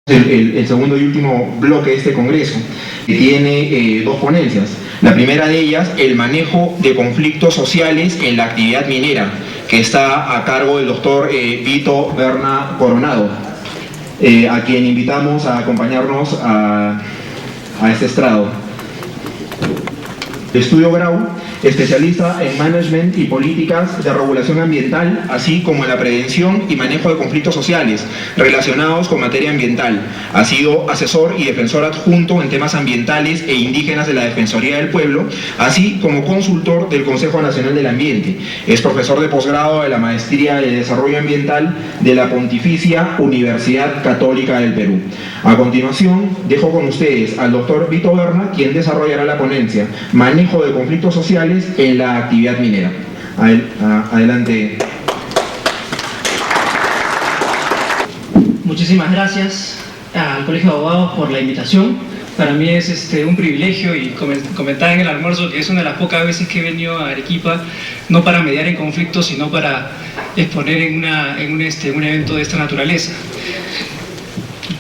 El segundo y último bloque de este congreso, que tiene dos ponencias. La primera de ellas, el manejo de conflictos sociales en la actividad minera, que está a cargo del doctor Vito Berna Coronado, a quien invitamos a acompañarnos a este estrado. Estudio Grau, especialista en management y políticas de regulación ambiental, así como en la prevención y manejo de conflictos sociales relacionados con materia ambiental. Ha sido asesor y defensor adjunto en temas ambientales e indígenas de la Defensoría del Pueblo, así como consultor del Consejo Nacional del Ambiente. Es profesor de posgrado de la Maestría de Desarrollo Ambiental de la Pontificia Universidad Católica del Perú. A continuación, dejo con ustedes al doctor Vito Berna, quien desarrollará la ponencia Manejo de conflictos sociales en la actividad minera. Adelante. Muchísimas gracias al Colegio de Abogados por la invitación. Para mí es un privilegio, y comentaba en el almuerzo que es una de las pocas veces que he venido a Arequipa, no para mediar en conflictos, sino para exponer en un evento de esta naturaleza,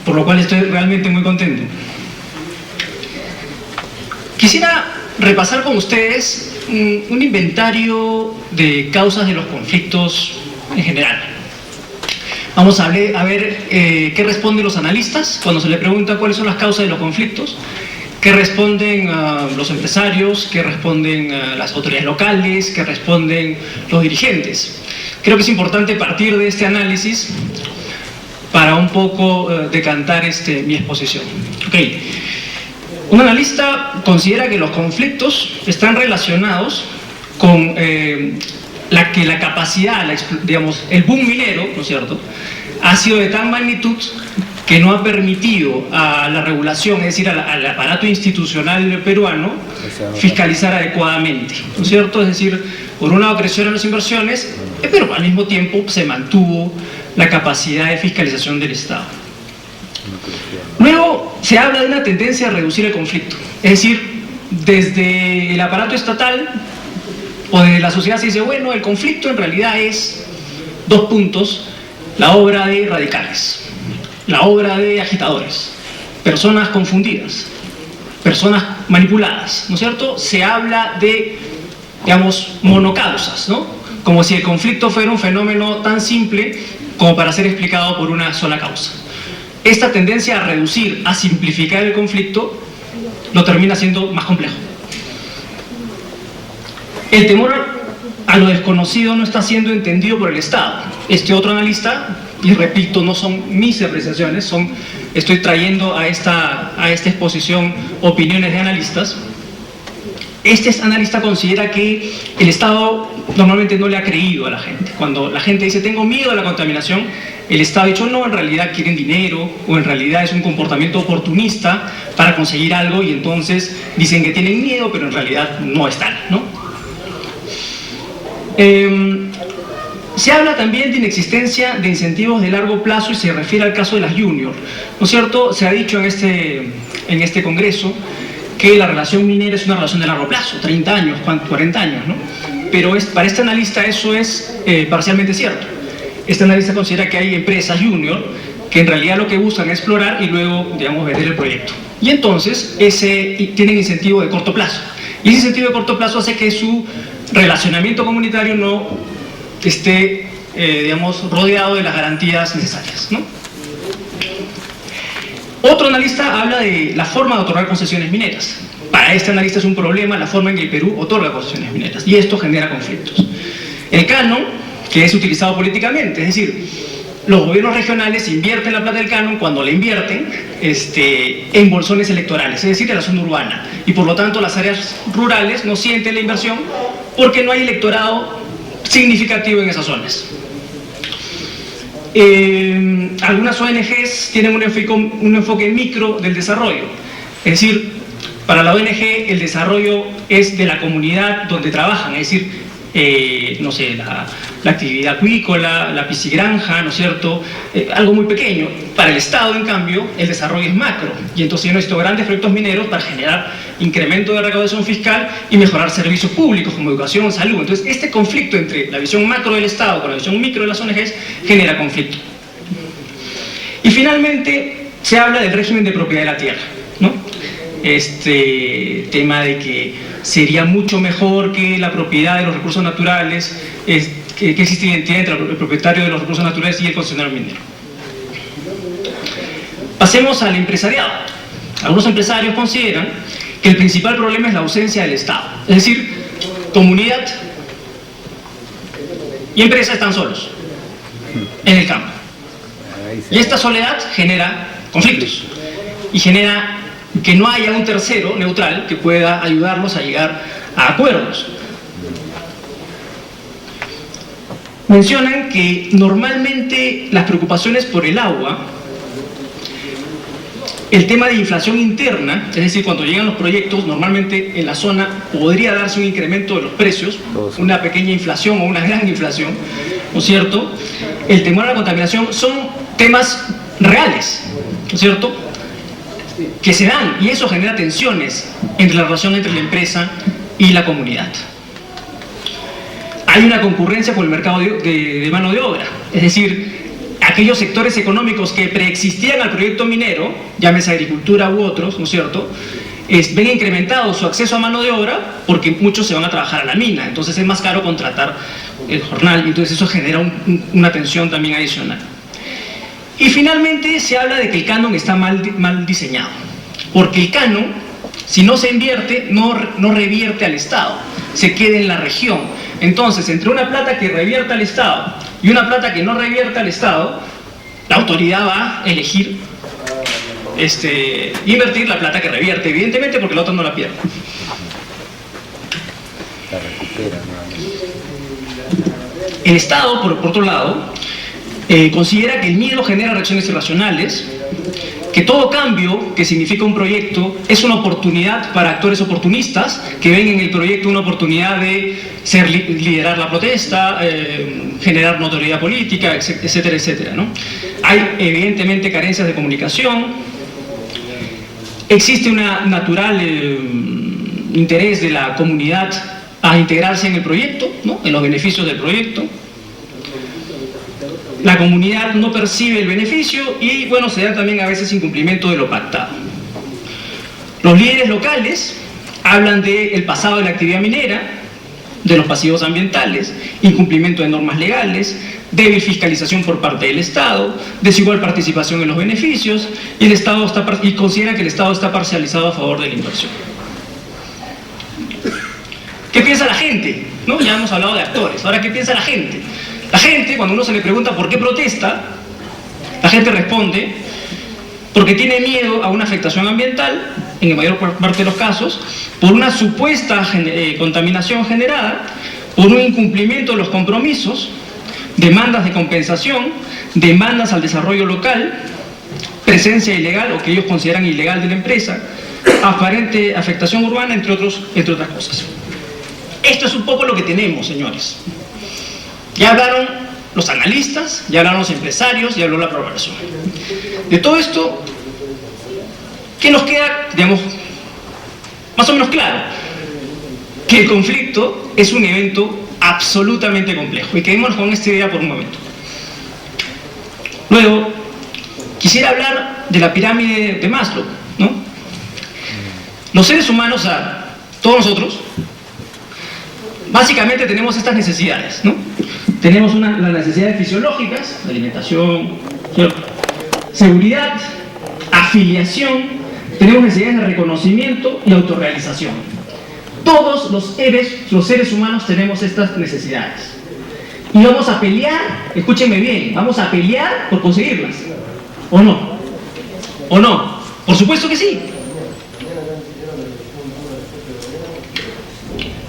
por lo cual estoy realmente muy contento. Quisiera repasar con ustedes un inventario de causas de los conflictos en general. Vamos a ver qué responden los analistas cuando se les pregunta cuáles son las causas de los conflictos, qué responden los empresarios, qué responden las autoridades locales, qué responden los dirigentes. Creo que es importante partir de este análisis para un poco decantar mi exposición. Okay. Un analista considera que los conflictos están relacionados con la capacidad, digamos, el boom minero, ¿no es cierto?, ha sido de tal magnitud que no ha permitido a la regulación, es decir, al aparato institucional peruano, fiscalizar adecuadamente, ¿no es cierto? Es decir, por un lado crecieron las inversiones, pero al mismo tiempo se mantuvo la capacidad de fiscalización del Estado. Luego se habla de una tendencia a reducir el conflicto, es decir, desde el aparato estatal o desde la sociedad se dice, bueno, el conflicto en realidad es, dos puntos, la obra de radicales, la obra de agitadores, personas confundidas, personas manipuladas, ¿no es cierto? Se habla de, digamos, monocausas, ¿no? Como si el conflicto fuera un fenómeno tan simple como para ser explicado por una sola causa. Esta tendencia a reducir, a simplificar el conflicto, lo termina siendo más complejo. El temor a lo desconocido no está siendo entendido por el Estado. Este otro analista, y repito, no son mis apreciaciones, estoy trayendo a esta exposición opiniones de analistas. Este analista considera que el Estado normalmente no le ha creído a la gente. Cuando la gente dice, tengo miedo a la contaminación, el Estado ha dicho, no, en realidad quieren dinero, o en realidad es un comportamiento oportunista para conseguir algo, y entonces dicen que tienen miedo, pero en realidad no están, ¿no? Se habla también de inexistencia de incentivos de largo plazo y se refiere al caso de las juniors, ¿no es cierto? Se ha dicho en este congreso que la relación minera es una relación de largo plazo, 30 años, 40 años, ¿no? Pero para este analista eso es parcialmente cierto. Este analista considera que hay empresas junior que en realidad lo que buscan es explorar y luego, digamos, vender el proyecto. Y entonces tienen incentivo de corto plazo. Y ese incentivo de corto plazo hace que su relacionamiento comunitario no esté, digamos, rodeado de las garantías necesarias, ¿no? Otro analista habla de la forma de otorgar concesiones mineras. Para este analista es un problema la forma en que el Perú otorga concesiones mineras, y esto genera conflictos. El canon, que es utilizado políticamente, es decir, los gobiernos regionales invierten la plata del canon cuando la invierten en bolsones electorales, es decir, en la zona urbana, y por lo tanto las áreas rurales no sienten la inversión porque no hay electorado significativo en esas zonas. Algunas ONGs tienen un enfoque micro del desarrollo, es decir, para la ONG el desarrollo es de la comunidad donde trabajan, es decir, no sé, la actividad acuícola, la piscigranja, ¿no es cierto? Algo muy pequeño. Para el Estado, en cambio, el desarrollo es macro, y entonces yo necesito grandes proyectos mineros para generar incremento de recaudación fiscal y mejorar servicios públicos como educación, salud. Entonces, este conflicto entre la visión macro del Estado con la visión micro de las ONGs genera conflicto. Y finalmente, se habla del régimen de propiedad de la tierra, ¿no? Este tema de que sería mucho mejor que la propiedad de los recursos naturales, que existe identidad entre el propietario de los recursos naturales y el concesionario minero. Pasemos al empresariado. Algunos empresarios consideran que el principal problema es la ausencia del Estado, es decir, comunidad y empresa están solos en el campo. Y esta soledad genera conflictos y genera que no haya un tercero neutral que pueda ayudarlos a llegar a acuerdos. Mencionan que normalmente las preocupaciones por el agua, el tema de inflación interna, es decir, cuando llegan los proyectos, normalmente en la zona podría darse un incremento de los precios, una pequeña inflación o una gran inflación, ¿no es cierto? El temor a la contaminación son temas reales, ¿no es cierto?, que se dan, y eso genera tensiones entre la relación entre la empresa y la comunidad. Hay una concurrencia por el mercado de mano de obra, es decir, aquellos sectores económicos que preexistían al proyecto minero, llámese agricultura u otros, ¿no es cierto?, ven incrementado su acceso a mano de obra porque muchos se van a trabajar a la mina, entonces es más caro contratar el jornal, y entonces eso genera una tensión también adicional. Y finalmente se habla de que el canon está mal diseñado, porque el canon, si no se invierte, no revierte al Estado, se queda en la región. Entonces, entre una plata que revierta al Estado y una plata que no revierta al Estado, la autoridad va a elegir invertir la plata que revierte, evidentemente, porque la otra no la pierde. La recupera nuevamente. El Estado, por otro lado, considera que el miedo genera reacciones irracionales, que todo cambio que significa un proyecto es una oportunidad para actores oportunistas que ven en el proyecto una oportunidad de liderar la protesta, generar notoriedad política, etcétera, etcétera, ¿no? Hay evidentemente carencias de comunicación, existe un natural interés de la comunidad a integrarse en el proyecto, ¿no?, en los beneficios del proyecto. La comunidad no percibe el beneficio y, bueno, se da también a veces incumplimiento de lo pactado. Los líderes locales hablan del pasado de la actividad minera, de los pasivos ambientales, incumplimiento de normas legales, débil fiscalización por parte del Estado, desigual participación en los beneficios, y consideran que el Estado está parcializado a favor de la inversión. ¿Qué piensa la gente? ¿No? Ya hemos hablado de actores, ahora ¿qué piensa la gente? La gente, cuando uno se le pregunta por qué protesta, la gente responde porque tiene miedo a una afectación ambiental, en la mayor parte de los casos, por una supuesta contaminación generada, por un incumplimiento de los compromisos, demandas de compensación, demandas al desarrollo local, presencia ilegal o que ellos consideran ilegal de la empresa, aparente afectación urbana, entre otras cosas. Esto es un poco lo que tenemos, señores. Ya hablaron los analistas, ya hablaron los empresarios, ya habló la población. De todo esto, ¿qué nos queda, digamos, más o menos claro? Que el conflicto es un evento absolutamente complejo. Y quedémonos con esta idea por un momento. Luego, quisiera hablar de la pirámide de Maslow, ¿no? Los seres humanos, o sea, todos nosotros, básicamente tenemos estas necesidades, ¿no? Tenemos las necesidades fisiológicas, alimentación, seguridad, afiliación, tenemos necesidades de reconocimiento y autorrealización. Todos los seres humanos tenemos estas necesidades. Y vamos a pelear, escúchenme bien, vamos a pelear por conseguirlas. ¿O no? ¿O no? Por supuesto que sí.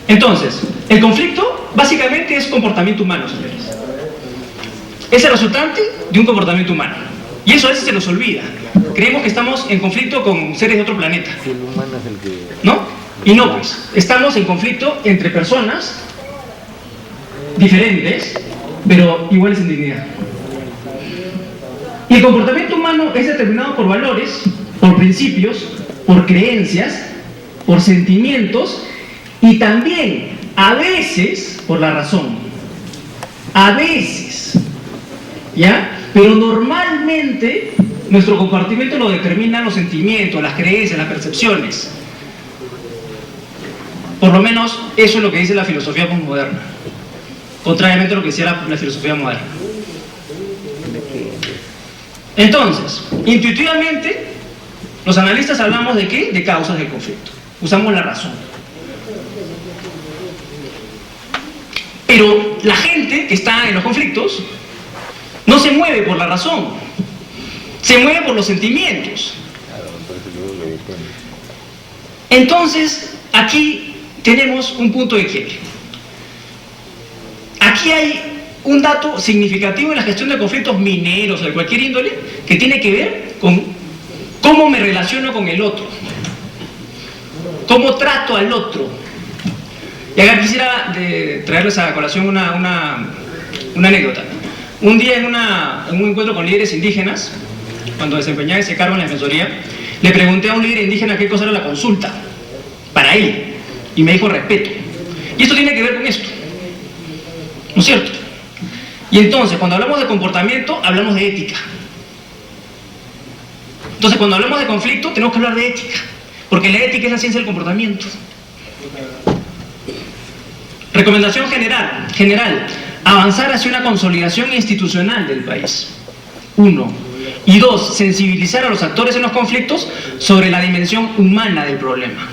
Entonces, el conflicto básicamente es comportamiento humano, señores. Es el resultante de un comportamiento humano. Y eso a veces se nos olvida. Creemos que estamos en conflicto con seres de otro planeta. El humano es el que... ¿No? Y no, pues. Estamos en conflicto entre personas diferentes, pero iguales en dignidad. Y el comportamiento humano es determinado por valores, por principios, por creencias, por sentimientos y también, a veces, por la razón. A veces. ¿Ya? Pero normalmente Nuestro comportamiento lo determinan los sentimientos, las creencias, las percepciones. Por lo menos eso es lo que dice la filosofía posmoderna, contrariamente a lo que decía la filosofía moderna. Entonces, intuitivamente, los analistas hablamos de ¿qué? De causas del conflicto. Usamos la razón. Pero la gente que está en los conflictos no se mueve por la razón, se mueve por los sentimientos. Entonces, aquí tenemos un punto de quiebre. Aquí hay un dato significativo en la gestión de conflictos mineros o de cualquier índole que tiene que ver con cómo me relaciono con el otro, cómo trato al otro. Y acá quisiera traerles a colación una anécdota. Un día en un encuentro con líderes indígenas, cuando desempeñaba ese cargo en la defensoría, le pregunté a un líder indígena qué cosa era la consulta para él, y me dijo respeto. Y esto tiene que ver con esto, ¿no es cierto? Y entonces, cuando hablamos de comportamiento, hablamos de ética. Entonces, cuando hablamos de conflicto, tenemos que hablar de ética, porque la ética es la ciencia del comportamiento. Recomendación general, avanzar hacia una consolidación institucional del país. 1. Y 2, sensibilizar a los actores en los conflictos sobre la dimensión humana del problema.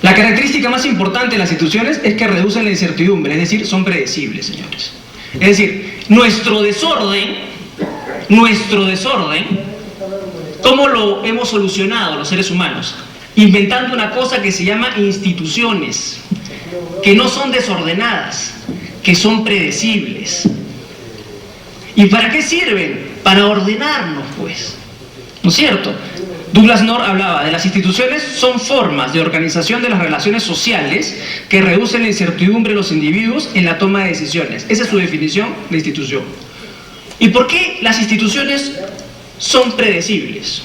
La característica más importante de las instituciones es que reducen la incertidumbre, es decir, son predecibles, señores. Es decir, nuestro desorden, ¿cómo lo hemos solucionado los seres humanos? Inventando una cosa que se llama instituciones, que no son desordenadas, que son predecibles. ¿Y para qué sirven? Para ordenarnos, pues. ¿No es cierto? Douglas North hablaba de las instituciones son formas de organización de las relaciones sociales que reducen la incertidumbre de los individuos en la toma de decisiones. Esa es su definición de institución. ¿Y por qué las instituciones son predecibles?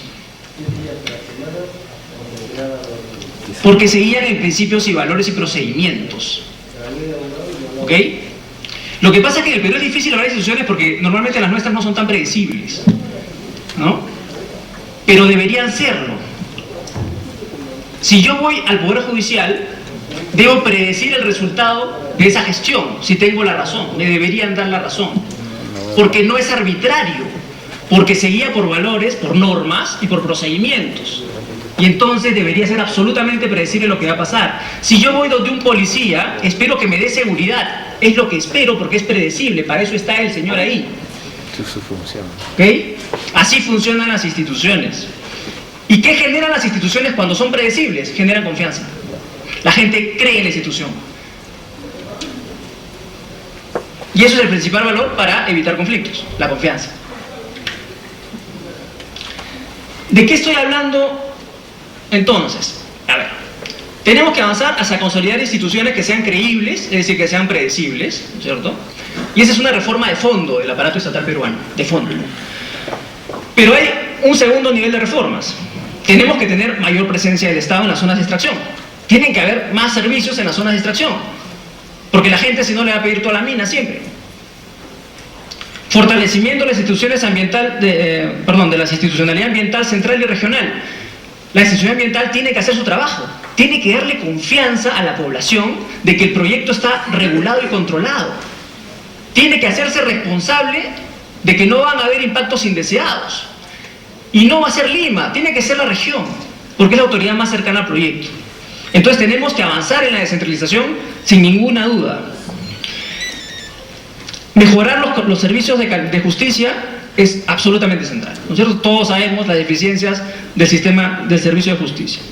Porque se guían en principios y valores y procedimientos. ¿Ok? Lo que pasa es que en el Perú es difícil hablar de instituciones porque normalmente las nuestras no son tan predecibles, ¿no? Pero deberían serlo. Si yo voy al Poder Judicial, debo predecir el resultado de esa gestión, si tengo la razón, me deberían dar la razón. Porque no es arbitrario, porque se guía por valores, por normas y por procedimientos. Y entonces debería ser absolutamente predecible lo que va a pasar. Si yo voy donde un policía, espero que me dé seguridad. Es lo que espero porque es predecible, para eso está el señor ahí. Su función. ¿Ok? Así funcionan las instituciones. ¿Y qué generan las instituciones cuando son predecibles? Generan confianza. La gente cree en la institución. Y eso es el principal valor para evitar conflictos, la confianza. ¿De qué estoy hablando entonces? A ver, tenemos que avanzar hacia consolidar instituciones que sean creíbles, es decir, que sean predecibles, ¿no es cierto? Y esa es una reforma de fondo del aparato estatal peruano, de fondo. Pero hay un segundo nivel de reformas. Tenemos que tener mayor presencia del Estado en las zonas de extracción. Tienen que haber más servicios en las zonas de extracción, porque la gente si no le va a pedir toda la mina siempre. Fortalecimiento de las instituciones de la institucionalidad ambiental central y regional. La institución ambiental tiene que hacer su trabajo, tiene que darle confianza a la población de que el proyecto está regulado y controlado. Tiene que hacerse responsable de que no van a haber impactos indeseados. Y no va a ser Lima, tiene que ser la región, porque es la autoridad más cercana al proyecto. Entonces tenemos que avanzar en la descentralización sin ninguna duda. Mejorar los servicios de justicia es absolutamente central, ¿no es cierto? Todos sabemos las deficiencias del sistema del servicio de justicia.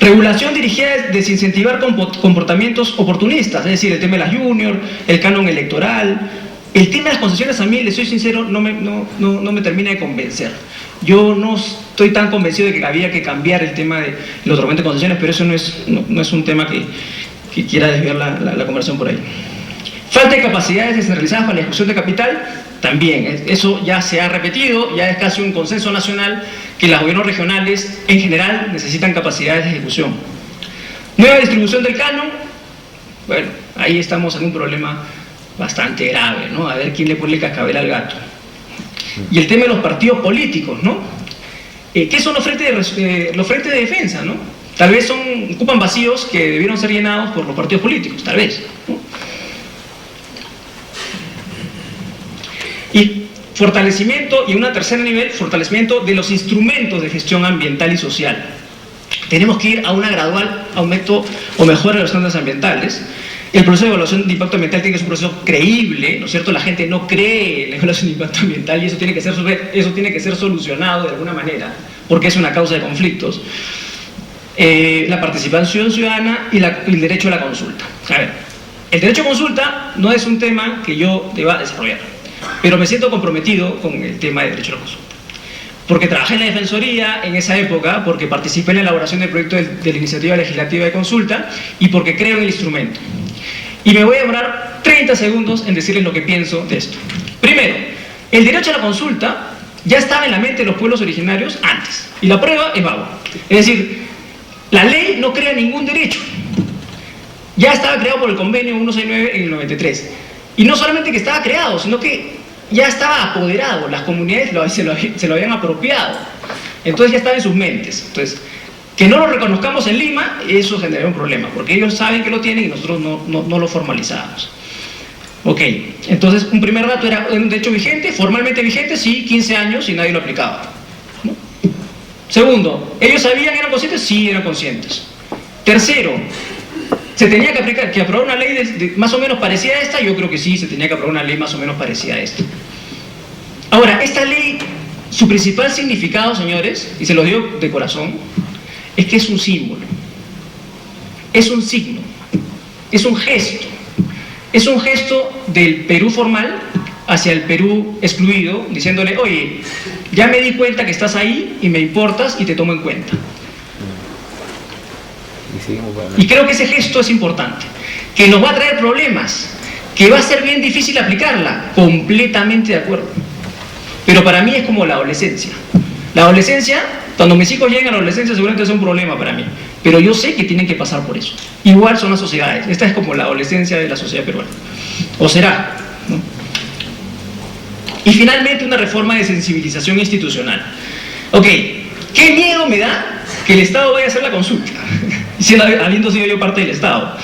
Regulación dirigida a desincentivar comportamientos oportunistas, es decir, el tema de las juniors, el canon electoral. El tema de las concesiones, a mí, les soy sincero, no me termina de convencer. Yo no estoy tan convencido de que había que cambiar el tema de los otorgamientos de concesiones, pero eso no es un tema que quiera desviar la conversación por ahí. Falta de capacidades descentralizadas para la ejecución de capital, también. Eso ya se ha repetido, ya es casi un consenso nacional que los gobiernos regionales en general necesitan capacidades de ejecución. Nueva distribución del canon, bueno, ahí estamos en un problema bastante grave, ¿no? A ver quién le pone el cascabel al gato. Y el tema de los partidos políticos, ¿no? ¿Qué son los frentes de defensa, ¿no? Tal vez ocupan vacíos que debieron ser llenados por los partidos políticos, tal vez, ¿no? Y fortalecimiento, y un tercer nivel, fortalecimiento de los instrumentos de gestión ambiental y social. Tenemos que ir a una gradual aumento o mejora de los estándares ambientales. El proceso de evaluación de impacto ambiental tiene que ser un proceso creíble, ¿no es cierto? La gente no cree en la evaluación de impacto ambiental y eso tiene que ser solucionado de alguna manera, porque es una causa de conflictos. La participación ciudadana y el derecho a la consulta. A ver, el derecho a consulta no es un tema que yo deba desarrollar, pero me siento comprometido con el tema del derecho a la consulta. Porque trabajé en la Defensoría en esa época, porque participé en la elaboración del proyecto de la iniciativa legislativa de consulta y porque creo en el instrumento. Y me voy a demorar 30 segundos en decirles lo que pienso de esto. Primero, el derecho a la consulta ya estaba en la mente de los pueblos originarios antes. Y la prueba es Bagua. Es decir, la ley no crea ningún derecho. Ya estaba creado por el convenio 169 en el 93. Y no solamente que estaba creado, sino que ya estaba apoderado. Las comunidades se lo habían apropiado. Entonces ya estaba en sus mentes. Entonces, que no lo reconozcamos en Lima, eso genera un problema, porque ellos saben que lo tienen y nosotros no lo formalizamos. Ok, entonces un primer dato era un derecho vigente, formalmente vigente, sí, 15 años y nadie lo aplicaba, ¿no? Segundo, ¿ellos sabían, eran conscientes? Sí, eran conscientes. Tercero, ¿se tenía que aprobar una ley más o menos parecida a esta? Yo creo que sí, se tenía que aprobar una ley más o menos parecida a esta. Ahora, esta ley, su principal significado, señores, y se lo digo de corazón, es que es un símbolo, es un signo, es un gesto del Perú formal hacia el Perú excluido, diciéndole, oye, ya me di cuenta que estás ahí y me importas y te tomo en cuenta. Y creo que ese gesto es importante, que nos va a traer problemas, que va a ser bien difícil aplicarla, completamente de acuerdo. Pero para mí es como la adolescencia. La adolescencia, cuando mis hijos lleguen a la adolescencia seguramente es un problema para mí, pero yo sé que tienen que pasar por eso. Igual son las sociedades, esta es como la adolescencia de la sociedad peruana, o será, ¿no? Y finalmente una reforma de sensibilización institucional. Ok, ¿qué miedo me da que el Estado vaya a hacer la consulta? Habiendo sido yo parte del Estado.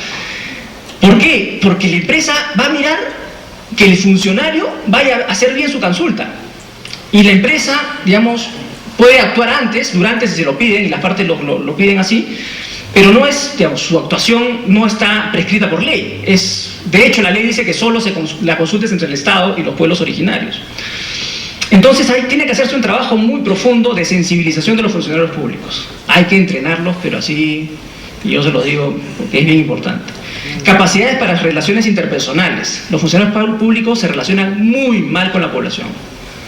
¿Por qué? Porque la empresa va a mirar que el funcionario vaya a hacer bien su consulta. Y la empresa, digamos, puede actuar antes, durante si se lo piden, y las partes lo piden así, pero no es, digamos, su actuación no está prescrita por ley. De hecho, la ley dice que solo la consulta es entre el Estado y los pueblos originarios. Entonces ahí tiene que hacerse un trabajo muy profundo de sensibilización de los funcionarios públicos. Hay que entrenarlos, pero así, y yo se lo digo porque es bien importante. Capacidades para las relaciones interpersonales. Los funcionarios públicos se relacionan muy mal con la población.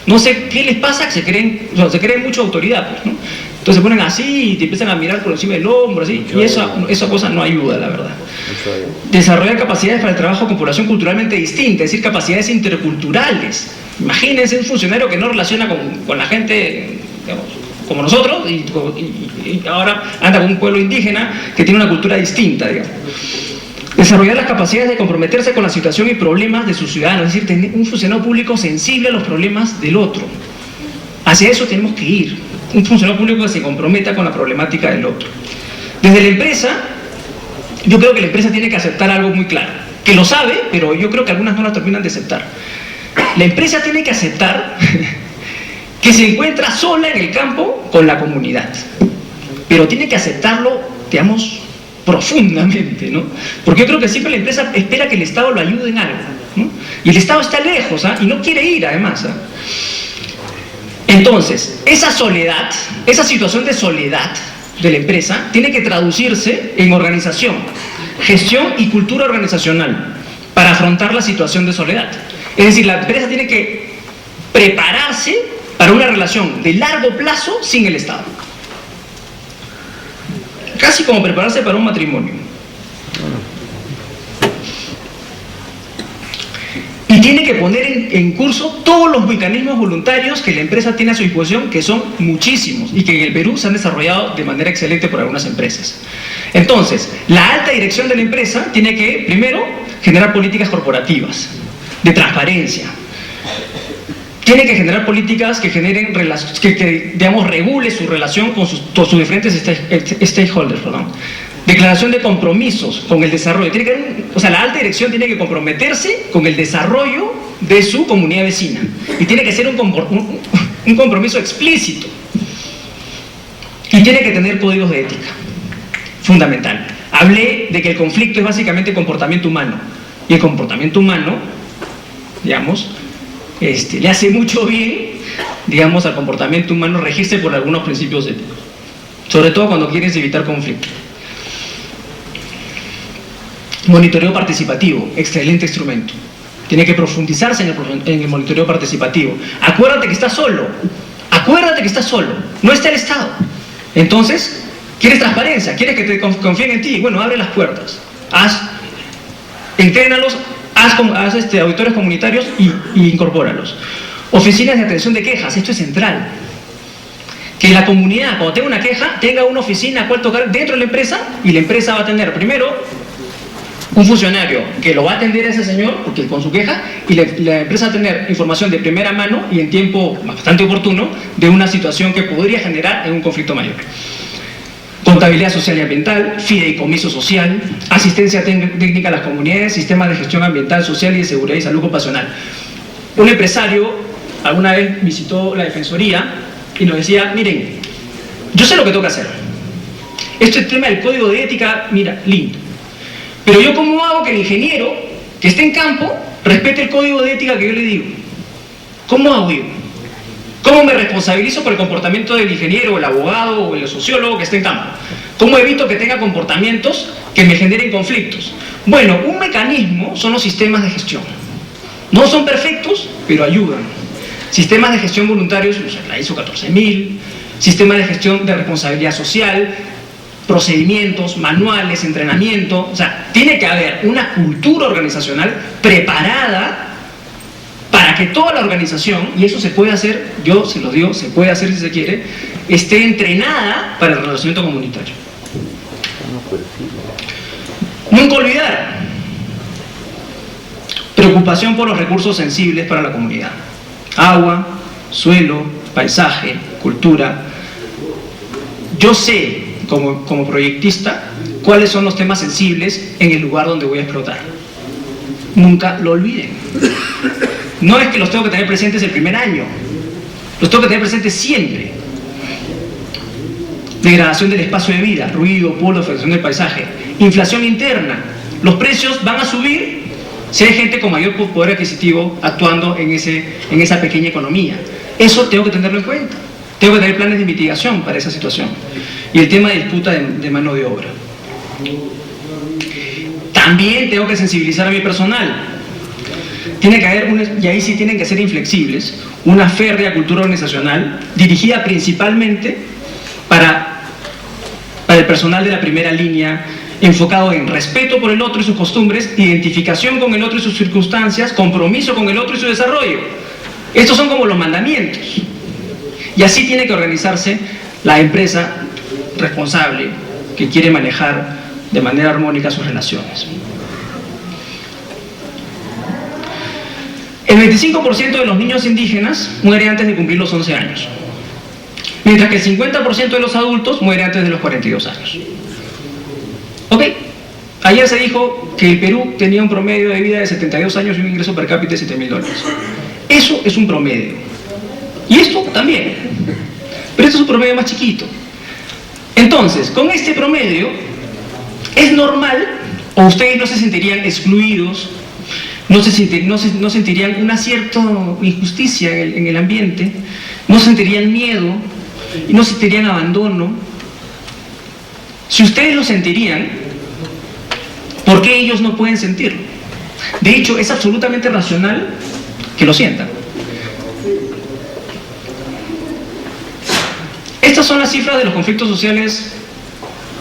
No sé qué les pasa, que se creen mucha autoridad, pues, ¿no? Entonces se ponen así y te empiezan a mirar por encima del hombro, así, y esa cosa no ayuda, la verdad. Desarrollar capacidades para el trabajo con población culturalmente distinta, es decir, capacidades interculturales. Imagínense un funcionario que no relaciona con la gente, digamos, como nosotros, y ahora anda con un pueblo indígena que tiene una cultura distinta, digamos. Desarrollar las capacidades de comprometerse con la situación y problemas de sus ciudadanos, es decir, tener un funcionario público sensible a los problemas del otro. Hacia eso tenemos que ir, un funcionario público que se comprometa con la problemática del otro. Desde la empresa, yo creo que la empresa tiene que aceptar algo muy claro, que lo sabe, pero yo creo que algunas no lo terminan de aceptar. La empresa tiene que aceptar que se encuentra sola en el campo con la comunidad, pero tiene que aceptarlo, digamos, profundamente, ¿no? Porque yo creo que siempre la empresa espera que el Estado lo ayude en algo, ¿no? Y el Estado está lejos, ¿ah? Y no quiere ir, además, ¿ah? Entonces, esa soledad, esa situación de soledad de la empresa tiene que traducirse en organización, gestión y cultura organizacional para afrontar la situación de soledad. Es decir, la empresa tiene que prepararse para una relación de largo plazo sin el Estado. Casi como prepararse para un matrimonio. Y tiene que poner en curso todos los mecanismos voluntarios que la empresa tiene a su disposición, que son muchísimos, y que en el Perú se han desarrollado de manera excelente por algunas empresas. Entonces, La alta dirección de la empresa tiene que, primero, generar políticas corporativas, de transparencia. Tiene que generar políticas que generen, digamos, regule su relación con sus diferentes stakeholders, Declaración de compromisos con el desarrollo. O sea, la alta dirección tiene que comprometerse con el desarrollo de su comunidad vecina. Y tiene que ser un compromiso explícito. Y tiene que tener códigos de ética. Fundamental. Hablé de que el conflicto es básicamente comportamiento humano. Y el comportamiento humano, digamos, le hace mucho bien, digamos, al comportamiento humano regirse por algunos principios éticos. Sobre todo cuando quieres evitar conflicto. Monitoreo participativo, excelente instrumento. Tiene que profundizarse en el monitoreo participativo. Acuérdate que estás solo. Acuérdate que estás solo. No está el Estado. Entonces, ¿quieres transparencia? ¿Quieres que te confíen en ti? Bueno, abre las puertas. Entrénalos, haz auditores comunitarios y incorpóralos. Oficinas de atención de quejas. Esto es central. Que la comunidad, cuando tenga una queja, tenga una oficina a cual tocar dentro de la empresa, y la empresa va a tener primero un funcionario que lo va a atender a ese señor porque con su queja, y la empresa va a tener información de primera mano y en tiempo bastante oportuno de una situación que podría generar en un conflicto mayor. Contabilidad social y ambiental, fideicomiso social, asistencia técnica a las comunidades, sistemas de gestión ambiental, social y de seguridad y salud ocupacional. Un empresario alguna vez visitó la defensoría y nos decía, miren, yo sé lo que tengo que hacer. Este tema del código de ética, mira, lindo. Pero yo, ¿cómo hago que el ingeniero que esté en campo respete el código de ética que yo le digo? ¿Cómo hago yo? ¿Cómo me responsabilizo por el comportamiento del ingeniero, o el abogado, o el sociólogo que esté en campo? ¿Cómo evito que tenga comportamientos que me generen conflictos? Bueno, un mecanismo son los sistemas de gestión. No son perfectos, pero ayudan. Sistemas de gestión voluntarios, la ISO 14000, sistemas de gestión de responsabilidad social, procedimientos, manuales, entrenamiento. O sea, tiene que haber una cultura organizacional preparada para que toda la organización, y eso se puede hacer, yo se lo digo, se puede hacer si se quiere, esté entrenada para el relacionamiento comunitario. Nunca olvidar, preocupación por los recursos sensibles para la comunidad. Agua, suelo, paisaje, cultura. Yo sé, como proyectista, cuáles son los temas sensibles en el lugar donde voy a explotar. Nunca lo olviden. No es que los tengo que tener presentes el primer año, los tengo que tener presentes siempre. Degradación del espacio de vida, ruido, polvo, afectación del paisaje. Inflación interna. Los precios van a subir si hay gente con mayor poder adquisitivo actuando en esa pequeña economía. Eso tengo que tenerlo en cuenta. Tengo que tener planes de mitigación para esa situación. Y el tema de disputa de mano de obra. También tengo que sensibilizar a mi personal. Tiene que haber, y ahí sí tienen que ser inflexibles, una férrea cultura organizacional dirigida principalmente para el personal de la primera línea, enfocado en respeto por el otro y sus costumbres, identificación con el otro y sus circunstancias, compromiso con el otro y su desarrollo. Estos son como los mandamientos. Y así tiene que organizarse la empresa responsable que quiere manejar de manera armónica sus relaciones. El 25% de los niños indígenas muere antes de cumplir los 11 años, mientras que el 50% de los adultos muere antes de los 42 años. Ok, ayer se dijo que el Perú tenía un promedio de vida de 72 años y un ingreso per cápita de $7.000. Eso es un promedio. Y esto también. Pero esto es un promedio más chiquito. Entonces, con este promedio, ¿es normal o ustedes no se sentirían excluidos? No sentirían una cierta injusticia en el ambiente, no sentirían miedo y no sentirían abandono. Si ustedes lo sentirían, ¿por qué ellos no pueden sentirlo? De hecho, es absolutamente racional que lo sientan. Estas son las cifras de los conflictos sociales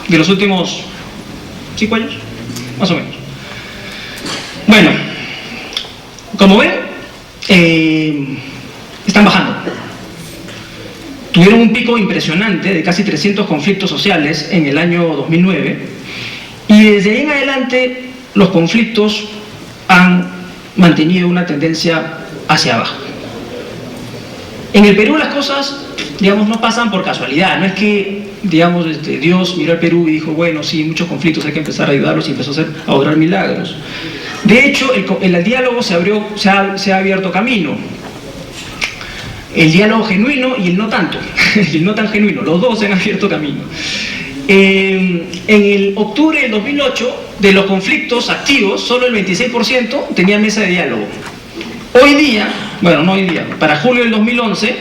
de los últimos 5 años, más o menos. Bueno, como ven, están bajando. Tuvieron un pico impresionante de casi 300 conflictos sociales en el año 2009 y Y desde ahí en adelante los conflictos han mantenido una tendencia hacia abajo. En el Perú las cosas, digamos, no pasan por casualidad. No es que, digamos, Dios miró al Perú y dijo, bueno, sí, muchos conflictos, hay que empezar a ayudarlos, y empezó a obrar milagros. De hecho, el diálogo se ha abierto camino. El diálogo genuino y el no tanto, el no tan genuino, los dos se han abierto camino. En el octubre del 2008, de los conflictos activos, solo el 26% tenía mesa de diálogo. Hoy día, bueno, no hoy día, para julio del 2011,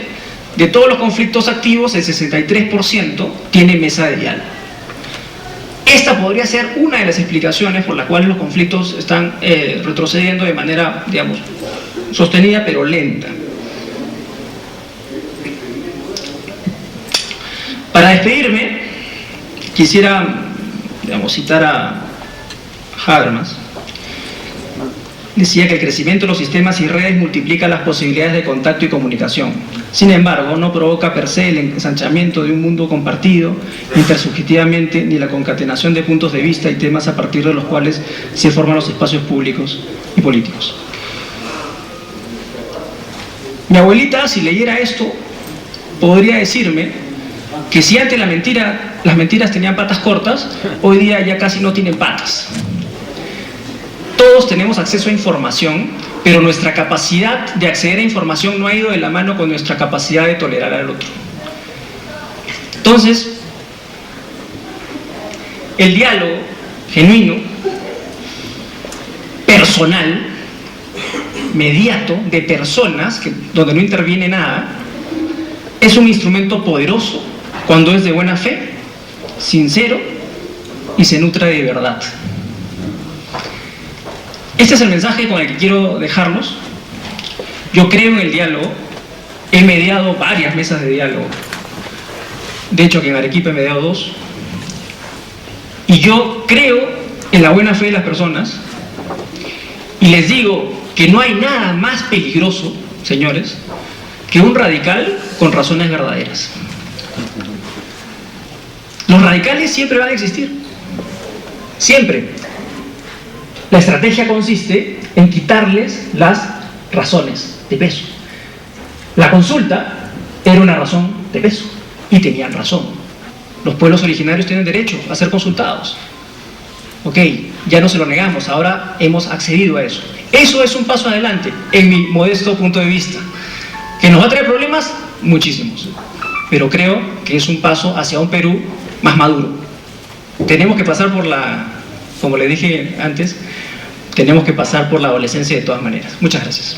de todos los conflictos activos, el 63% tiene mesa de diálogo. Esta podría ser una de las explicaciones por las cuales los conflictos están retrocediendo de manera, digamos, sostenida pero lenta. Para despedirme, quisiera, digamos, citar a Habermas. Decía que el crecimiento de los sistemas y redes multiplica las posibilidades de contacto y comunicación. Sin embargo, no provoca per se el ensanchamiento de un mundo compartido intersubjetivamente, ni la concatenación de puntos de vista y temas a partir de los cuales se forman los espacios públicos y políticos. Mi abuelita, si leyera esto, podría decirme que si antes las mentiras tenían patas cortas, hoy día ya casi no tienen patas. Todos tenemos acceso a información, pero nuestra capacidad de acceder a información no ha ido de la mano con nuestra capacidad de tolerar al otro. Entonces, el diálogo genuino, personal, mediato, de personas, donde no interviene nada, es un instrumento poderoso cuando es de buena fe, sincero y se nutre de verdad. Este es el mensaje con el que quiero dejarlos. Yo creo en el diálogo, he mediado varias mesas de diálogo. De hecho, aquí en Arequipa he mediado 2. Y yo creo en la buena fe de las personas. Y les digo que no hay nada más peligroso, señores, que un radical con razones verdaderas. Los radicales siempre van a existir. Siempre. La estrategia consiste en quitarles las razones de peso. La consulta era una razón de peso y tenían razón. Los pueblos originarios tienen derecho a ser consultados. Ok, ya no se lo negamos, ahora hemos accedido a eso. Eso es un paso adelante, en mi modesto punto de vista. ¿Que nos va a traer problemas? Muchísimos. Pero creo que es un paso hacia un Perú más maduro. Tenemos que pasar por como le dije antes, tenemos que pasar por la adolescencia de todas maneras. Muchas gracias.